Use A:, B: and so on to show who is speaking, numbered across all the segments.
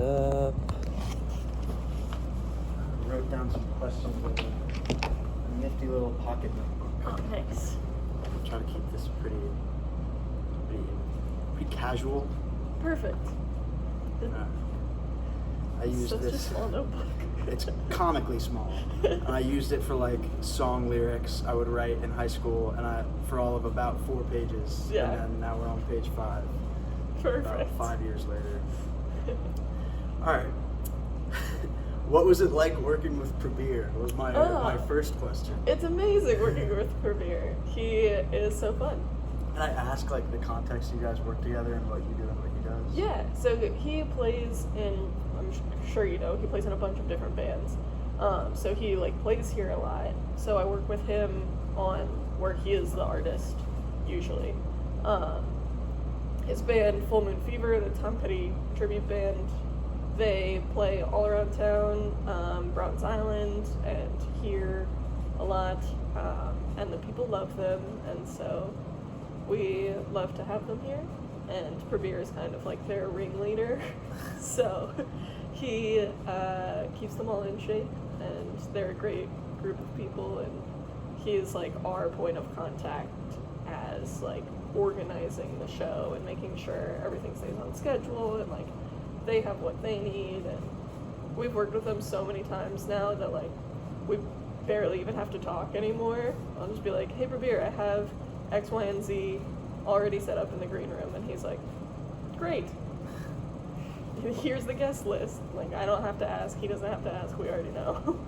A: up.
B: I wrote down some questions with a nifty little pocket notebook.
C: Oh, nice.
B: I'll try to keep this pretty casual.
C: Perfect.
B: I used
C: Such
B: this.
C: a small notebook.
B: It's comically small. And I used it for like song lyrics I would write in high school, and for all of about 4 pages.
C: Yeah.
B: And then now we're on page 5.
C: Perfect.
B: About 5 years later. All right. What was it like working with Babour? Was my first question.
C: It's amazing working with Babour. He is so fun.
B: Can I ask like the context you guys work together and what you do and what he does?
C: Yeah, so he plays in, I'm sure you know, he plays in a bunch of different bands. So he like plays here a lot. So I work with him on where he is the artist, usually. His band, Full Moon Fever, the Tom Petty tribute band, they play all around town, Browns Island, and here a lot. And the people love them, and so we love to have them here. And Babour is kind of like their ringleader, so he keeps them all in shape, and they're a great group of people, and he's like our point of contact as like organizing the show and making sure everything stays on schedule and like they have what they need. And we've worked with them so many times now that like we barely even have to talk anymore. I'll just be like, hey Babour, I have X, Y, and Z already set up in the green room, and he's like, great. Here's the guest list. Like, I don't have to ask, he doesn't have to ask, we already know.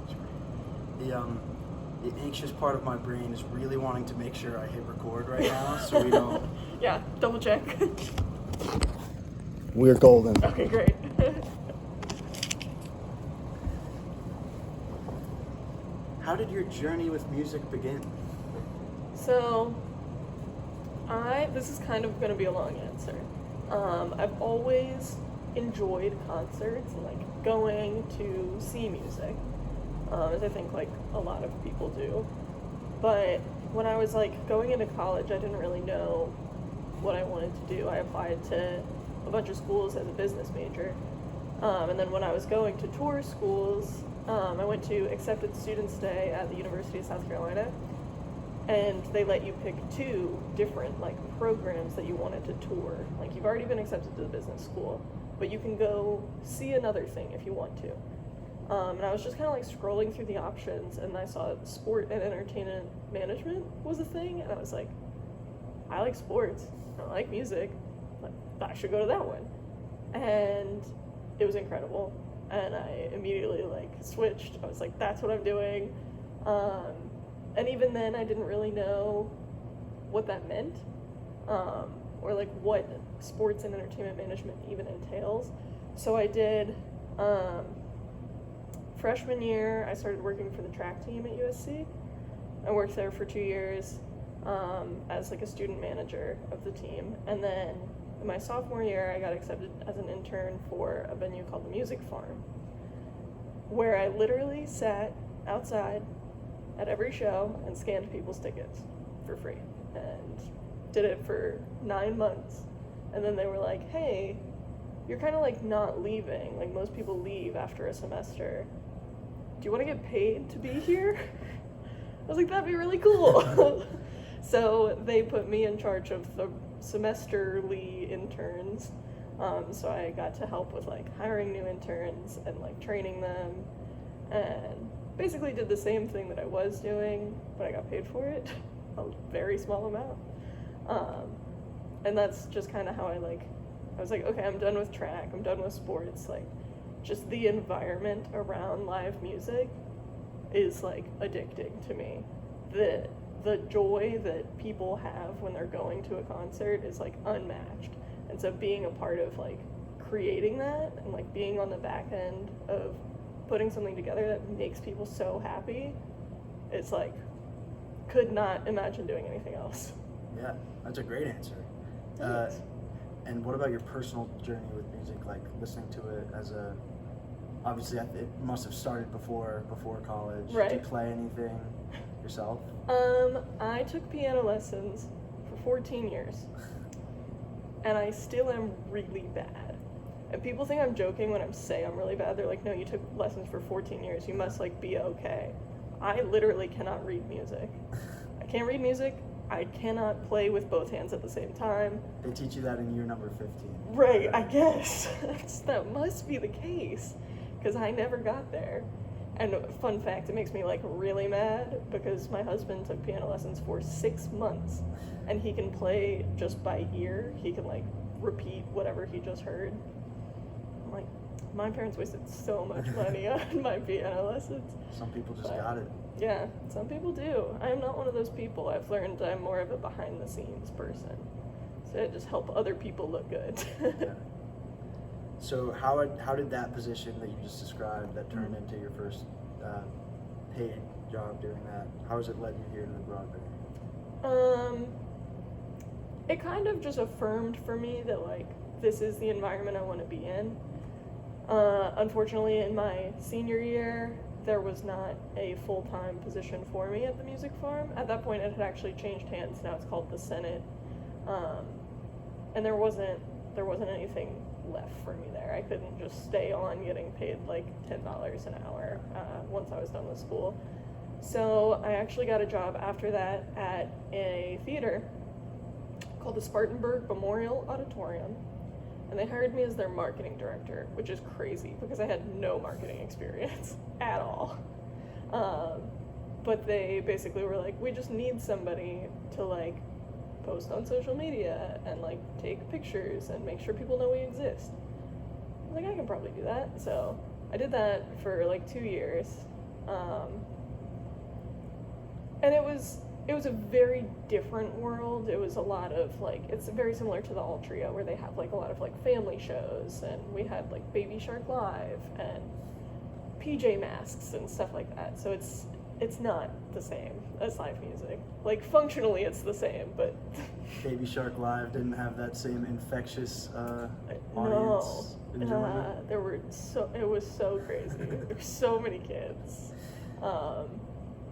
B: The anxious part of my brain is really wanting to make sure I hit record right now so we don't...
C: Yeah, double check.
B: We're golden.
C: Okay, great.
B: How did your journey with music begin?
C: So, this is kind of going to be a long answer. I've always enjoyed concerts and like going to see music, as I think like a lot of people do. But when I was like going into college, I didn't really know what I wanted to do. I applied to a bunch of schools as a business major. And then when I was going to tour schools, I went to Accepted Students Day at the University of South Carolina. And they let you pick 2 different like programs that you wanted to tour. Like you've already been accepted to the business school, but you can go see another thing if you want to. And I was just kind of like scrolling through the options, and I saw sport and entertainment management was a thing, and I was like, I like sports, I like music, like, I should go to that one. And it was incredible, and I immediately like switched. I was like, that's what I'm doing. And even then, I didn't really know what that meant, or like what sports and entertainment management even entails. So I did, freshman year, I started working for the track team at USC. I worked there for 2 years as like a student manager of the team. And then in my sophomore year, I got accepted as an intern for a venue called the Music Farm, where I literally sat outside at every show and scanned people's tickets for free, and did it for 9 months. And then they were like, hey, you're kind of like not leaving, like most people leave after a semester, do you want to get paid to be here? I was like, that'd be really cool. So they put me in charge of the semesterly interns, so I got to help with like hiring new interns and like training them, and basically did the same thing that I was doing, but I got paid for it, a very small amount. And that's just kind of how I was like, okay, I'm done with track, I'm done with sports, like, just the environment around live music is like addicting to me. The joy that people have when they're going to a concert is like unmatched. And so being a part of like creating that and like being on the back end of putting something together that makes people so happy, it's like, could not imagine doing anything else.
B: Yeah, that's a great answer.
C: Thanks.
B: And what about your personal journey with music, like listening to it as a, obviously it must have started before college.
C: Right.
B: Did you play anything yourself?
C: I took piano lessons for 14 years, and I still am really bad. And people think I'm joking when I say I'm really bad. They're like, no, you took lessons for 14 years. You must, like, be okay. I literally cannot read music. I can't read music. I cannot play with both hands at the same time.
B: They teach you that in year number 15.
C: Right, I guess. That must be the case, because I never got there. And fun fact, it makes me, like, really mad, because my husband took piano lessons for 6 months, and he can play just by ear. He can, like, repeat whatever he just heard. I'm like, my parents wasted so much money on my piano lessons.
B: Some people just got it.
C: Yeah, some people do. I am not one of those people. I've learned I'm more of a behind-the-scenes person. So I just help other people look good.
B: Yeah. So how did that position that you just described that turned into your first paid job doing that, how has it led you here to the Broadberry?
C: It kind of just affirmed for me that, like, this is the environment I want to be in. Unfortunately, in my senior year, there was not a full-time position for me at the music farm. At that point, it had actually changed hands. Now it's called the Senate. And there wasn't anything left for me there. I couldn't just stay on getting paid like $10 an hour once I was done with school. So I actually got a job after that at a theater called the Spartanburg Memorial Auditorium. And they hired me as their marketing director, which is crazy because I had no marketing experience at all. But they basically were like, we just need somebody to, like, post on social media and, like, take pictures and make sure people know we exist. I was like, I can probably do that. So I did that for like 2 years. And it was a very different world. It was a lot of, like, it's very similar to the Altria, where they have, like, a lot of, like, family shows, and we had, like, Baby Shark Live and PJ Masks and stuff like that. So it's not the same as live music. Like, functionally it's the same, but
B: Baby Shark Live didn't have that same infectious audience
C: no.
B: enjoyment.
C: It was so crazy. There were so many kids.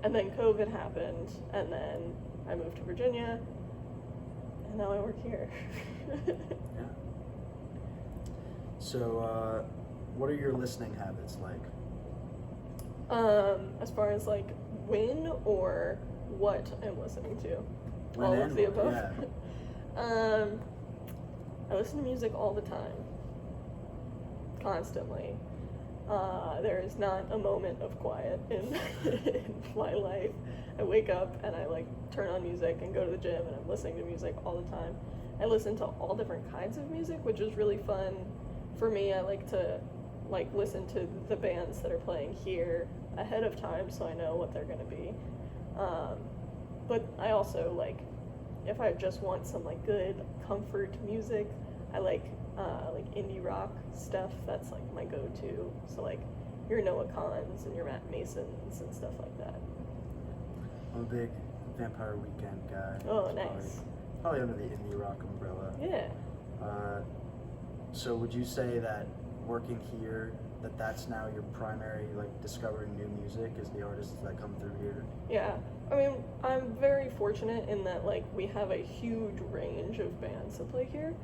C: And then COVID happened, and then I moved to Virginia, and now I work here.
B: Yeah. So, what are your listening habits like?
C: As far as, like, when or what I'm listening to?
B: When
C: all
B: and
C: of the
B: what,
C: above.
B: yeah.
C: I listen to music all the time, constantly. There is not a moment of quiet in my life. I wake up and I, like, turn on music and go to the gym, and I'm listening to music all the time. I listen to all different kinds of music, which is really fun for me. I like to, like, listen to the bands that are playing here ahead of time so I know what they're going to be. But I also, like, if I just want some, like, good comfort music, I like indie rock stuff. That's, like, my go-to. So, like, your Noah Kahns and your Matt Masons and stuff like that.
B: I'm a big Vampire Weekend guy.
C: Oh,
B: It's
C: nice.
B: Probably under the indie rock umbrella.
C: Yeah.
B: So would you say that working here, that's now your primary, like, discovering new music, is the artists that come through here?
C: Yeah. I mean, I'm very fortunate in that, like, we have a huge range of bands that play here,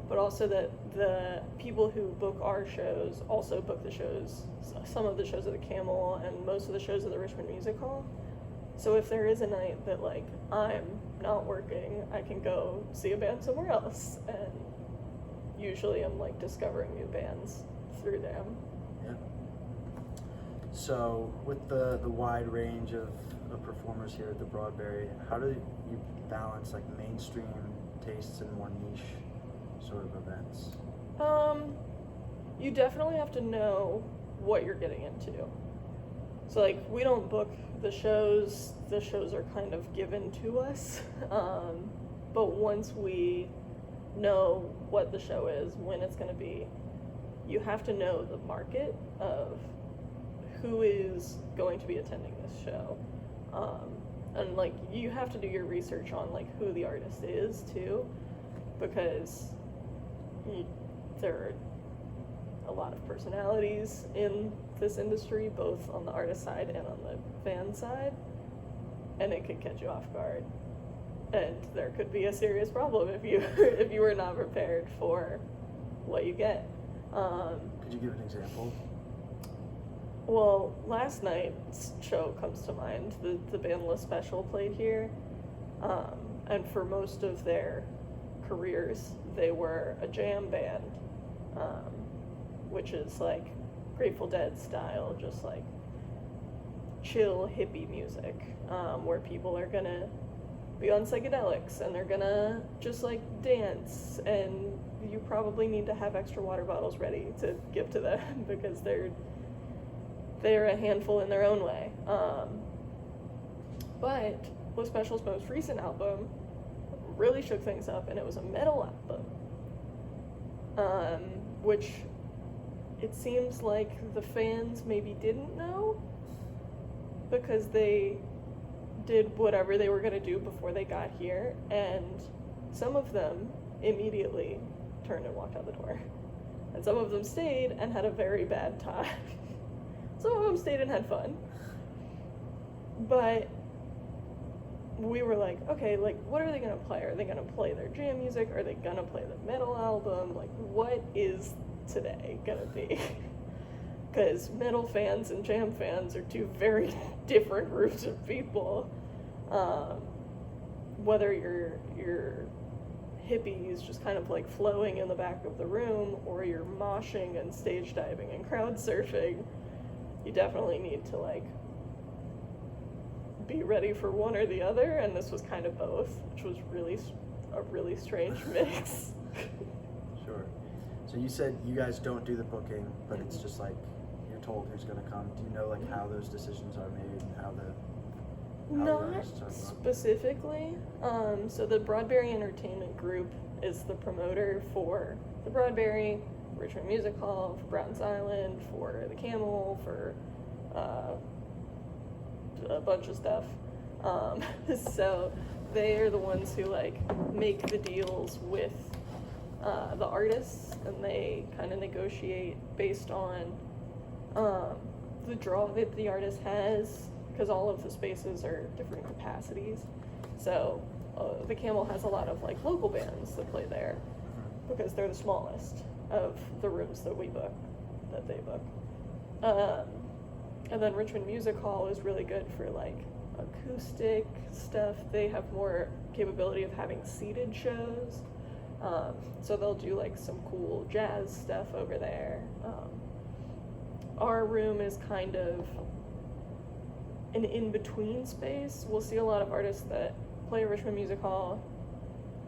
C: but also that the people who book our shows also book the shows, some of the shows at the Camel and most of the shows at the Richmond Music Hall. So if there is a night that, like, I'm not working, I can go see a band somewhere else, and usually I'm, like, discovering new bands through them.
B: Yeah. So with the wide range of performers here at the Broadberry, how do you balance, like, mainstream tastes and more niche sort of events?
C: You definitely have to know what you're getting into. So, like, we don't book the shows are kind of given to us. But once we know what the show is, when it's going to be, you have to know the market of who is going to be attending this show. And, like, you have to do your research on, like, who the artist is, too, because there are a lot of personalities in this industry, both on the artist side and on the fan side, and it could catch you off guard. And there could be a serious problem if you if you were not prepared for what you get.
B: Could you give an example?
C: Well, last night's show comes to mind. The band La Special played here, and for most of their careers, they were a jam band, which is like Grateful Dead style, just like chill hippie music, where people are gonna be on psychedelics and they're gonna just like dance, and you probably need to have extra water bottles ready to give to them because they're a handful in their own way. But La Special's most recent album really shook things up, and it was a metal album, which it seems like the fans maybe didn't know because they did whatever they were going to do before they got here, and some of them immediately turned and walked out the door. And some of them stayed and had a very bad time. Some of them stayed and had fun. But we were like, okay, like, what are they going to play? Are they going to play their jam music? Are they going to play the metal album? Like, what is today going to be? Because metal fans and jam fans are two very different groups of people. Whether you're hippies just kind of like flowing in the back of the room, or you're moshing and stage diving and crowd surfing, you definitely need to like be ready for one or the other, and this was kind of both, which was a really strange mix.
B: Sure. So you said you guys don't do the booking, but it's just like you're told who's going to come. Do you know like how those decisions are made and how the
C: Not specifically. So the Broadberry Entertainment Group is the promoter for the Broadberry, Richmond Music Hall, for Browns Island, for the Camel, for a bunch of stuff. So they are the ones who like make the deals with the artists, and they kind of negotiate based on the draw that the artist has, because all of the spaces are different capacities. So the Camel has a lot of like local bands that play there because they're the smallest of the rooms that we book, that they book. And then Richmond Music Hall is really good for like acoustic stuff. They have more capability of having seated shows. So they'll do like some cool jazz stuff over there. Our room is kind of an in-between space. We'll see a lot of artists that play at Richmond Music Hall,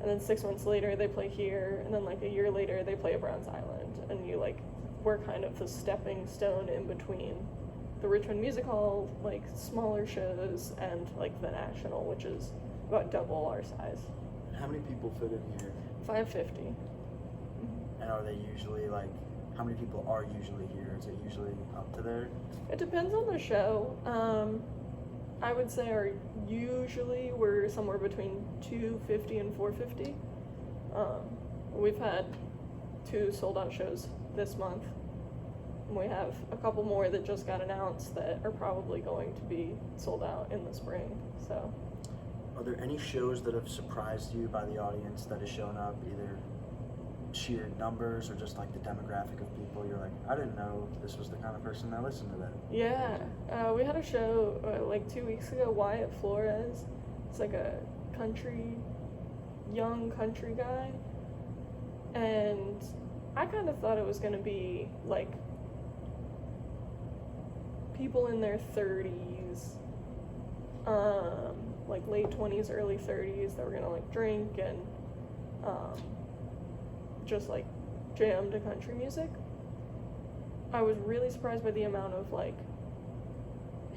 C: and then 6 months later they play here, and then like a year later they play at Browns Island, and we're kind of the stepping stone in between the Richmond Music Hall, like smaller shows, and like the National, which is about double our size.
B: How many people fit in here?
C: 550.
B: And are they usually like, how many people are usually here? Is it usually up to there?
C: It depends on the show. I would say we're somewhere between 250 and 450. We've had 2 sold out shows this month. We have a couple more that just got announced that are probably going to be sold out in the spring. So,
B: are there any shows that have surprised you by the audience that has shown up, either sheer numbers or just like the demographic of people? You're like, I didn't know this was the kind of person that listened to that.
C: Yeah, we had a show like 2 weeks ago. Wyatt Flores, it's like a young country guy, and I kind of thought it was going to be like people in their 30s, like late 20s, early 30s, that were gonna like drink and just like jam to country music. I was really surprised by the amount of like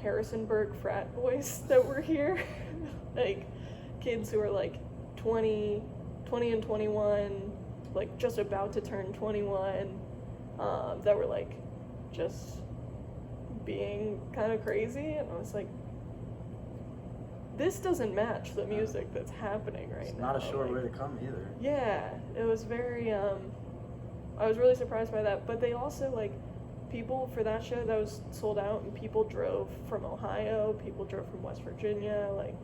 C: Harrisonburg frat boys that were here. Like kids who are like 20 and 21, like just about to turn 21, that were like just being kind of crazy, and I was like, this doesn't match the music that's happening right now.
B: It's not a short way to come either.
C: Yeah, it was very, I was really surprised by that, but they also, like, people for that show that was sold out, and people drove from Ohio, people drove from West Virginia, like,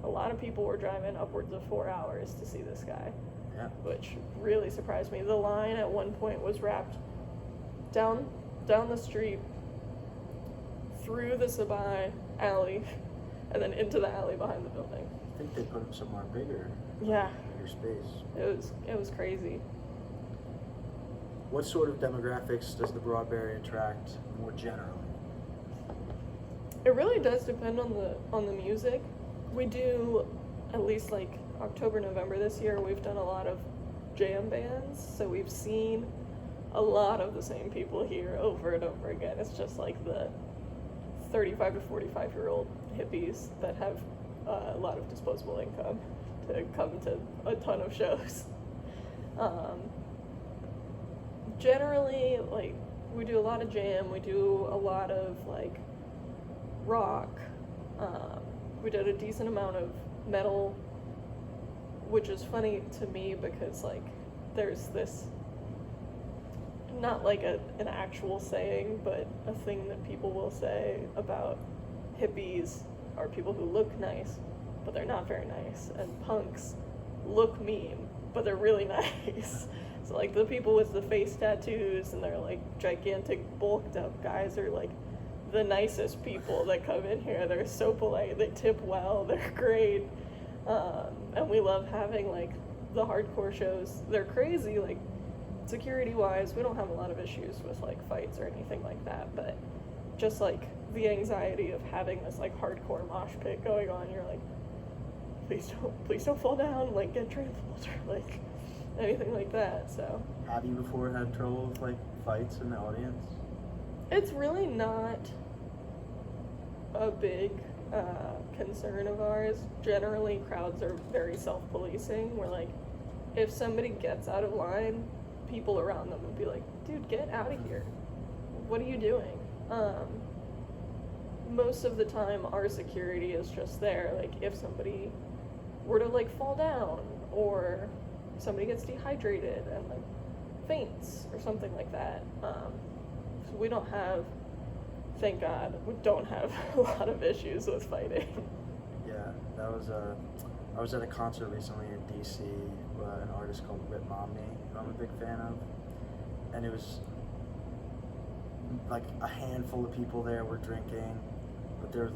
C: a lot of people were driving upwards of 4 hours to see this guy.
B: Yeah.
C: Which really surprised me. The line at one point was wrapped down the street, through the Sabai alley, and then into the alley behind the building.
B: I think they put them somewhere bigger.
C: Yeah.
B: Bigger space.
C: It was crazy.
B: What sort of demographics does the Broadberry attract more generally?
C: It really does depend on the music. We do, at least like October, November this year, we've done a lot of jam bands, so we've seen a lot of the same people here over and over again. It's just like the 35 to 45-year-old hippies that have a lot of disposable income to come to a ton of shows. Generally, like, we do a lot of jam, we do a lot of like rock. We did a decent amount of metal, which is funny to me because like there's this, not like an actual saying, but a thing that people will say about hippies are people who look nice, but they're not very nice, and punks look mean, but they're really nice. So like the people with the face tattoos and they're like gigantic bulked up guys are like the nicest people that come in here. They're so polite, they tip well, they're great. And we love having like the hardcore shows. They're crazy, like security wise, we don't have a lot of issues with like fights or anything like that, but just like the anxiety of having this like hardcore mosh pit going on, you're like, please don't fall down, like get trampled or like anything like that. So
B: have you before had trouble with like fights in the audience?
C: It's really not a big concern of ours. Generally, crowds are very self-policing. We're like, if somebody gets out of line, people around them would be like, dude, get out of here. What are you doing? Most of the time, our security is just there. Like, if somebody were to like fall down or somebody gets dehydrated and like faints or something like that. So we don't have, thank God, we don't have a lot of issues with fighting.
B: Yeah, that was I was at a concert recently in DC, an artist called Rip Momney, who I'm a big fan of, and it was like a handful of people there were drinking, but there was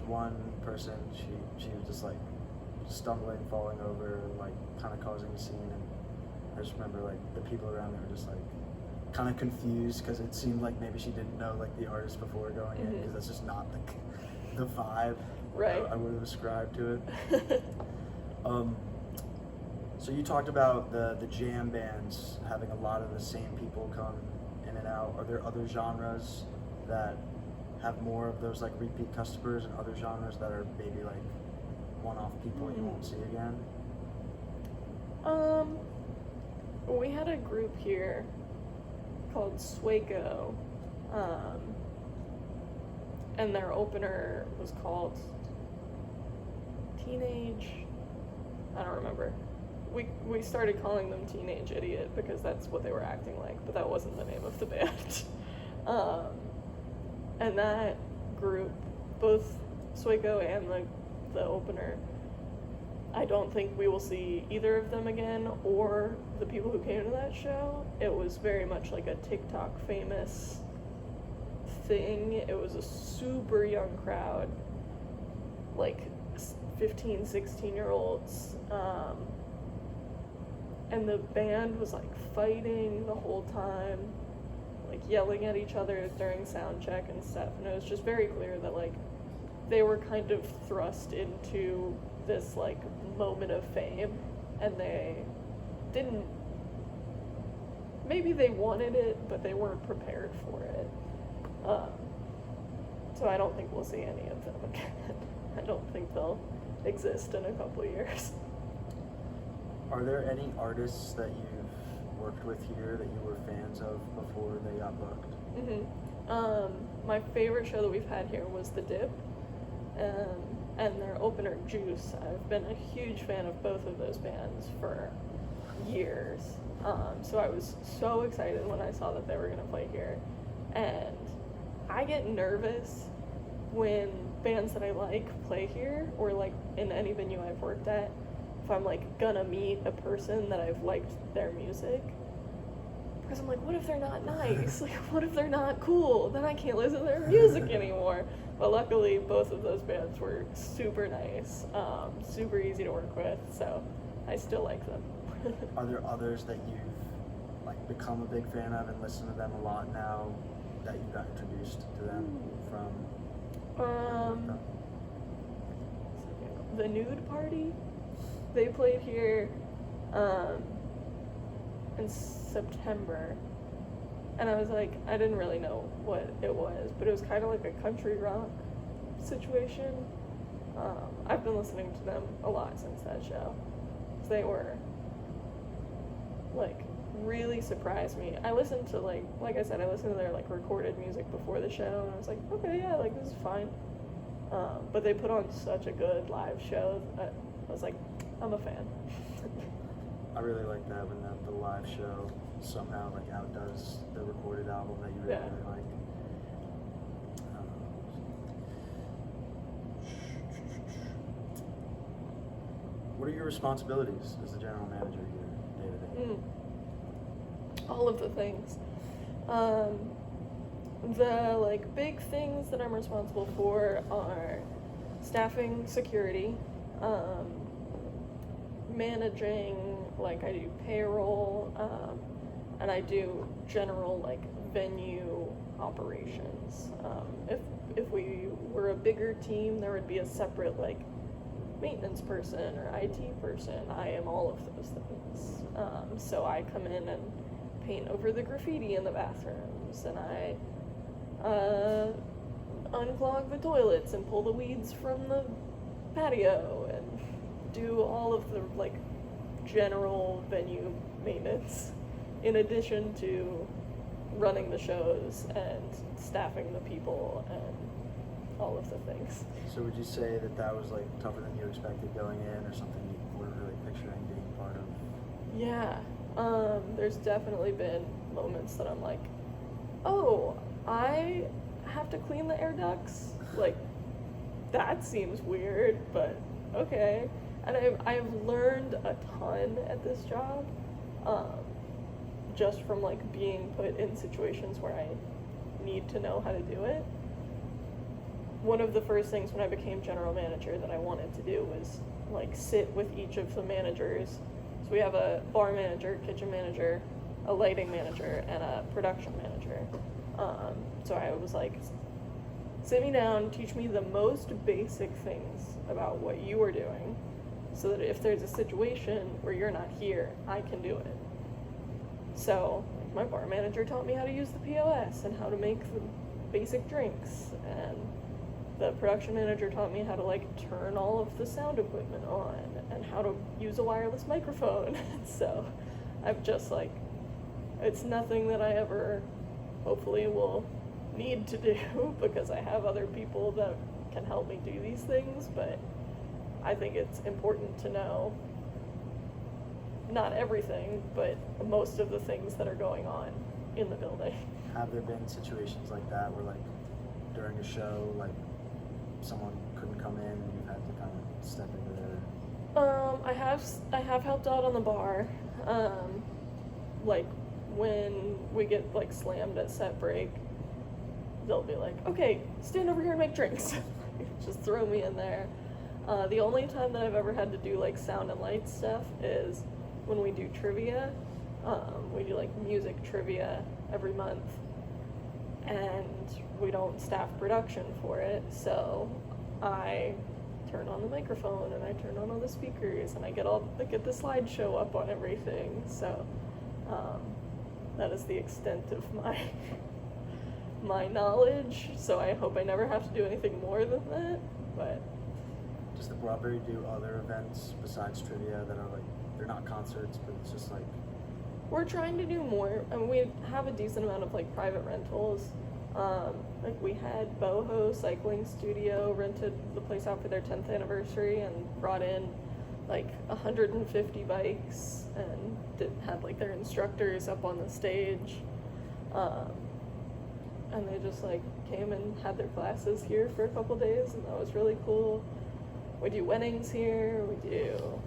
B: one person, she was just like stumbling, falling over, like kind of causing a scene, and I just remember like the people around me were just like kind of confused because it seemed like maybe she didn't know like the artist before going in, because that's just not the vibe I would have ascribed to it. So you talked about the jam bands having a lot of the same people come in and out. Are there other genres that have more of those like repeat customers, and other genres that are maybe like one-off people you won't see again?
C: We had a group here called Swaco, and their opener was called Teenage, I don't remember. We started calling them Teenage Idiot because that's what they were acting like, but that wasn't the name of the band. And that group, both Swaco and the opener, I don't think we will see either of them again, or the people who came to that show. It was very much like a TikTok famous thing. It was a super young crowd, like 15, 16-year-olds. And the band was like fighting the whole time, like yelling at each other during sound check and stuff. And it was just very clear that like they were kind of thrust into this like moment of fame, and they didn't, maybe they wanted it, but they weren't prepared for it. So I don't think we'll see any of them again. I don't think they'll exist in a couple of years.
B: Are there any artists that you've worked with here that you were fans of before they got booked?
C: My favorite show that we've had here was The Dip, and their opener, Juice. I've been a huge fan of both of those bands for years. So I was so excited when I saw that they were going to play here. And I get nervous when bands that I like play here, or like in any venue I've worked at, if I'm like gonna meet a person that I've liked their music, Because I'm like, what if they're not nice? Like, what if they're not cool? Then I can't listen to their music anymore. But luckily, both of those bands were super nice, super easy to work with, so I still like them.
B: Are there others that you've like become a big fan of and listen to them a lot now that you got introduced to them from?
C: The Nude Party, they played here in September, and I was like, I didn't really know what it was, but it was kind of like a country rock situation. I've been listening to them a lot since that show. They were like really surprised me. I listened to like I said, I listened to their like recorded music before the show, and I was like, okay, yeah, like this is fine. But they put on such a good live show that I was like, I'm a fan.
B: I really like that when the live show somehow like outdoes the recorded album that you really, really like. What are your responsibilities as the general manager here, day to day?
C: All of the things. The like big things that I'm responsible for are staffing security, managing, like I do payroll, and I do general like venue operations. If we were a bigger team, there would be a separate like maintenance person or IT person. I am all of those things. So I come in and paint over the graffiti in the bathrooms, and I unclog the toilets and pull the weeds from the patio and do all of the like general venue maintenance in addition to running the shows and staffing the people and all of the things.
B: So would you say that was like tougher than you expected going in, or something you weren't really picturing being part of?
C: Yeah, there's definitely been moments that I'm like, oh, I have to clean the air ducts? Like, that seems weird, but okay. And I've learned a ton at this job, just from like being put in situations where I need to know how to do it. One of the first things when I became general manager that I wanted to do was like sit with each of the managers. So we have a bar manager, kitchen manager, a lighting manager, and a production manager. So I was like, sit me down, teach me the most basic things about what you are doing, so that if there's a situation where you're not here, I can do it. So my bar manager taught me how to use the POS and how to make the basic drinks, and the production manager taught me how to like turn all of the sound equipment on and how to use a wireless microphone. So I've just like, it's nothing that I ever hopefully will need to do because I have other people that can help me do these things, but I think it's important to know not everything, but most of the things that are going on in the building.
B: Have there been situations like that where like during a show, like someone couldn't come in and you had to kind of step into their...
C: I have helped out on the bar, like when we get like slammed at set break, they'll be like, okay, stand over here and make drinks. Just throw me in there. The only time that I've ever had to do like sound and light stuff is when we do trivia. We do like music trivia every month, and we don't staff production for it, so I turn on the microphone and I turn on all the speakers and I get the slideshow up on everything. So that is the extent of my knowledge. So I hope I never have to do anything more than that. But
B: does the Broadberry do other events besides trivia that are like, they're not concerts, but it's just like...
C: We're trying to do more. I mean, we have a decent amount of like private rentals. Like we had Boho Cycling Studio rented the place out for their 10th anniversary and brought in like 150 bikes and had like their instructors up on the stage. And they just like came and had their classes here for a couple days, and that was really cool. We do weddings here. We do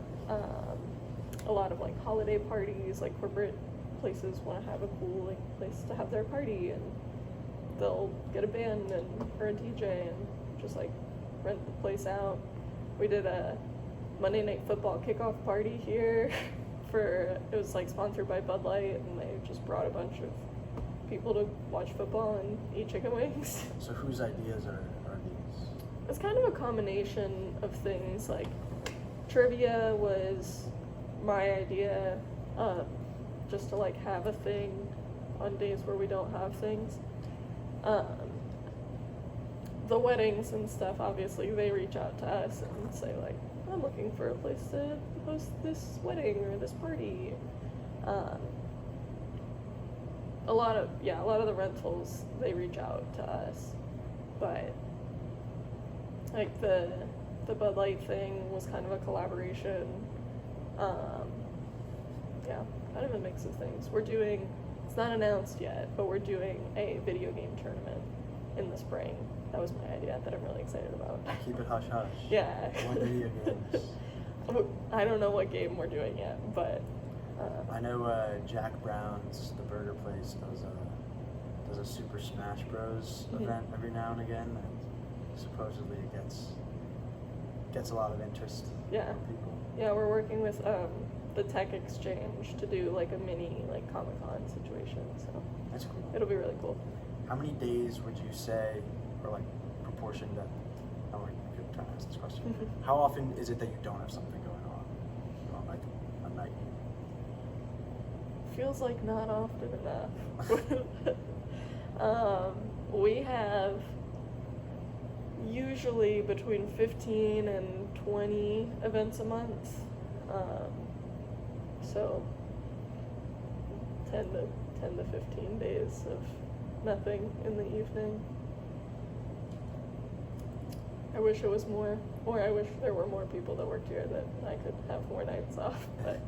C: a lot of like holiday parties, like corporate places want to have a cool like place to have their party, and they'll get a band or a DJ and just like rent the place out. We did a Monday Night Football kickoff party here it was like sponsored by Bud Light, and they just brought a bunch of people to watch football and eat chicken wings.
B: So whose ideas are these?
C: It's kind of a combination of things. Like trivia was my idea, just to like have a thing on days where we don't have things. The weddings and stuff, obviously they reach out to us and say like, I'm looking for a place to host this wedding or this party. A lot of the rentals, they reach out to us, but like the Bud Light thing was kind of a collaboration. Kind of a mix of things. It's not announced yet, but we're doing a video game tournament in the spring. That was my idea that I'm really excited about.
B: Keep it hush hush.
C: Yeah.
B: What video games?
C: I don't know what game we're doing yet, but
B: I know Jack Brown's, the burger place, does a Super Smash Bros. Event every now and again, and supposedly it gets a lot of interest from people.
C: Yeah, we're working with the Tech Exchange to do like a mini like Comic-Con situation, so
B: that's cool.
C: It'll be really cool.
B: How many days would you say, or like proportion that, I'm trying to ask this question, how often is it that you don't have something going on like a night?
C: Feels like not often enough. We have usually between 15 and 20 events a month. So 10 to 15 days of nothing in the evening. I wish it was more, or I wish there were more people that worked here that I could have more nights off, but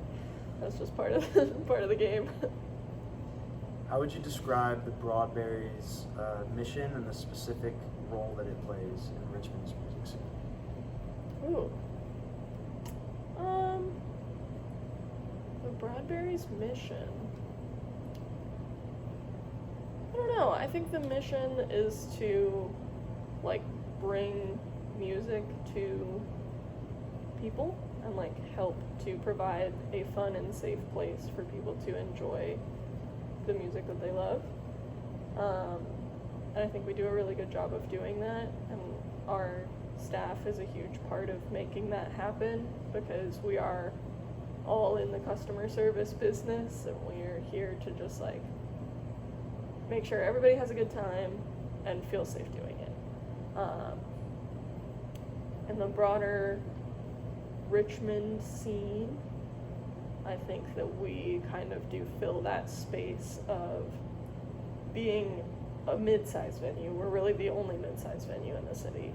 C: that's just part of the game.
B: How would you describe the Broadberry's mission and the specific role that it plays in Richmond's music scene?
C: Ooh. The Broadberry's mission. I don't know. I think the mission is to like bring music to people and like help to provide a fun and safe place for people to enjoy the music that they love. And I think we do a really good job of doing that, and our staff is a huge part of making that happen because we are all in the customer service business, and we're here to just like make sure everybody has a good time and feel safe doing it. In the broader Richmond scene, I think that we kind of do fill that space of being a mid-sized venue. We're really the only mid-sized venue in the city,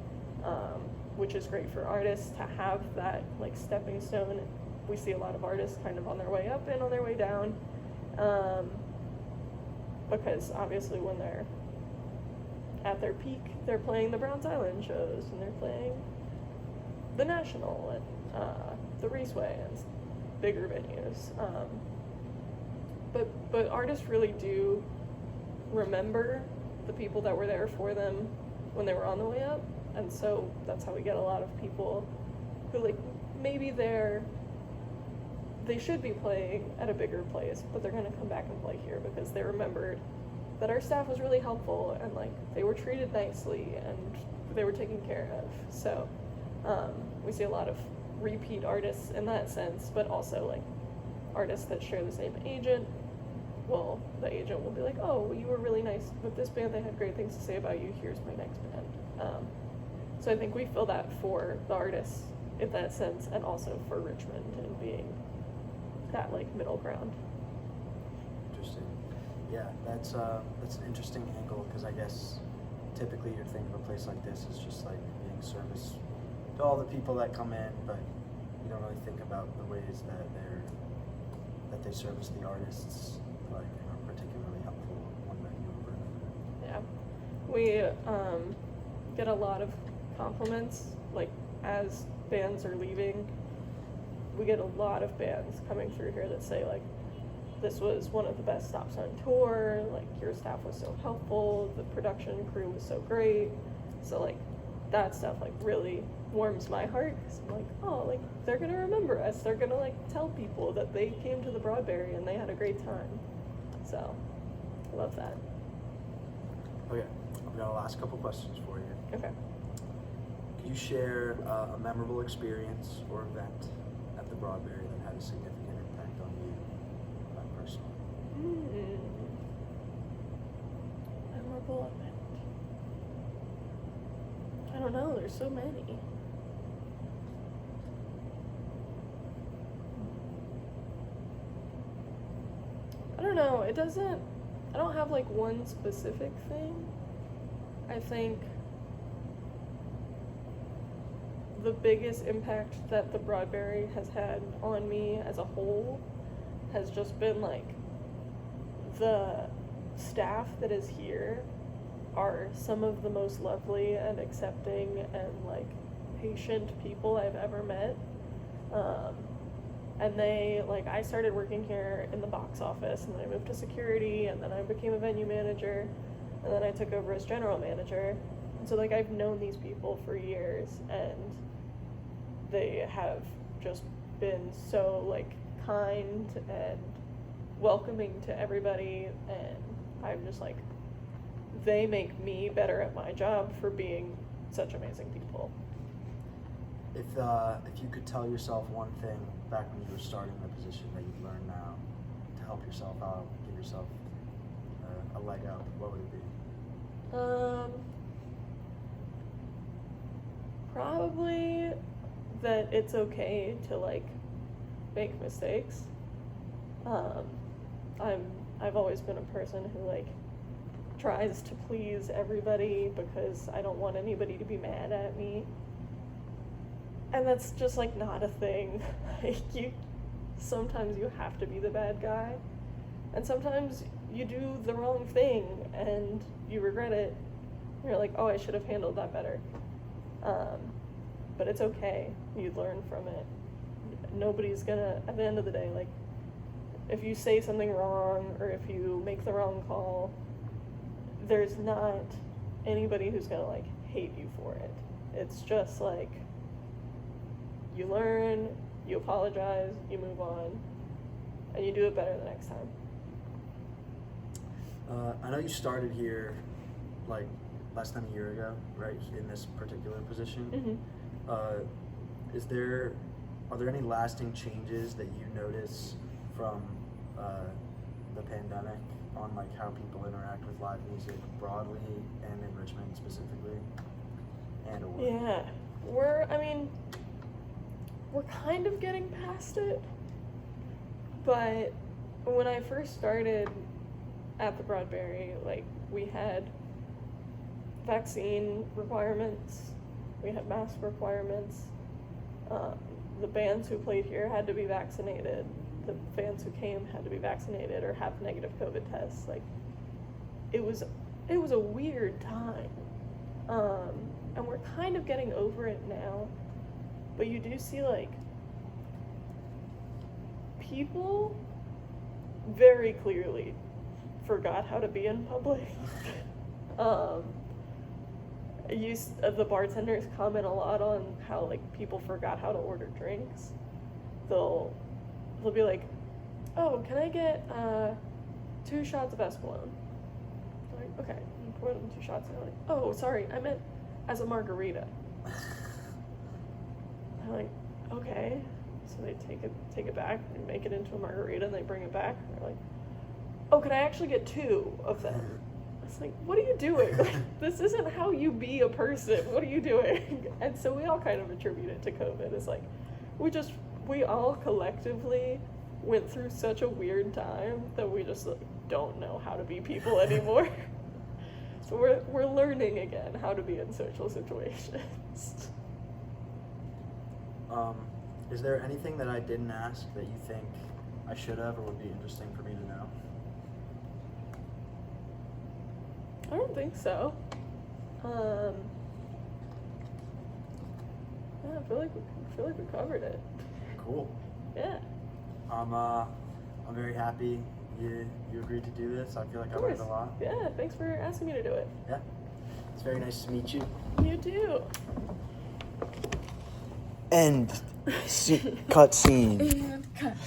C: which is great for artists to have that like stepping stone. We see a lot of artists kind of on their way up and on their way down, because obviously when they're at their peak, they're playing the Browns Island shows, and they're playing the National and the Raceway and bigger venues. But artists really do remember the people that were there for them when they were on the way up, and so that's how we get a lot of people who like maybe they should be playing at a bigger place, but they're gonna come back and play here because they remembered that our staff was really helpful and like they were treated nicely and they were taken care of. So we see a lot of repeat artists in that sense, but also like artists that share the same agent. Well, the agent will be like, oh, well, you were really nice with this band, they had great things to say about you, here's my next band. So I think we feel that for the artists in that sense, and also for Richmond and being that like middle ground.
B: Interesting. Yeah, that's an interesting angle, because I guess typically you'd think of a place like this as just like being service to all the people that come in, but you don't really think about the ways that they service the artists, like are particularly helpful one venue over another.
C: Yeah, we get a lot of compliments, like as bands are leaving. We get a lot of bands coming through here that say like, this was one of the best stops on tour, like your staff was so helpful, the production crew was so great. So like that stuff like really warms my heart, because I'm like, oh, like they're gonna remember us, they're gonna like tell people that they came to the Broadberry and they had a great time. So I love that.
B: Okay, I've got a last couple questions for you.
C: Okay.
B: Could you share a memorable experience or event at the Broadberry that had a significant impact on you personally?
C: Memorable event. I don't know, there's so many. I don't know, I don't have like one specific thing. I think the biggest impact that the Broadberry has had on me as a whole has just been like the staff that is here are some of the most lovely and accepting and like patient people I've ever met. And they, like, I started working here in the box office, and then I moved to security, and then I became a venue manager, and then I took over as general manager. And so like I've known these people for years, and they have just been so like kind and welcoming to everybody, and I'm just like, they make me better at my job for being such amazing people.
B: If you could tell yourself one thing back when you were starting the position that you've learned now to help yourself out, give yourself a leg up, what would it be?
C: Probably that it's okay to like make mistakes. I've always been a person who like tries to please everybody because I don't want anybody to be mad at me. And that's just like not a thing. Like sometimes you have to be the bad guy, and sometimes you do the wrong thing and you regret it. You're like, oh, I should have handled that better. But it's okay. You learn from it. Nobody's gonna, at the end of the day, like if you say something wrong or if you make the wrong call, there's not anybody who's gonna like hate you for it. It's just like you learn, you apologize, you move on, and you do it better the next time.
B: I know you started here like less than a year ago, right, in this particular position. Mm-hmm. Are there any lasting changes that you notice from the pandemic on like how people interact with live music broadly and in Richmond specifically?
C: Yeah, we're kind of getting past it, but when I first started at the Broadberry, like we had vaccine requirements, we had mask requirements, the bands who played here had to be vaccinated, the fans who came had to be vaccinated or have negative COVID tests. Like it was a weird time, and we're kind of getting over it now. But you do see, like, people very clearly forgot how to be in public. The bartenders comment a lot on how, like, people forgot how to order drinks. They'll be like, oh, can I get 2 shots of Espolòn? I'm like, okay, you pour them 2 shots, and they're like, oh, sorry, I meant as a margarita. I'm like, okay. So they take it back and make it into a margarita, and they bring it back. And they're like, oh, could I actually get 2 of them? It's like, what are you doing? Like, this isn't how you be a person. What are you doing? And so we all kind of attribute it to COVID. It's like, we all collectively went through such a weird time that we just like, don't know how to be people anymore. So we're learning again how to be in social situations.
B: Is there anything that I didn't ask that you think I should have or would be interesting for me to know?
C: I don't think so. Yeah, I feel like we covered it.
B: Cool.
C: Yeah.
B: I'm I'm very happy you agreed to do this. I feel like I
C: Of
B: learned
C: course.
B: a lot.
C: Yeah, thanks for asking me to do it.
B: Yeah. It's very nice to meet you.
C: You too.
A: End. Cut scene.
D: And cut.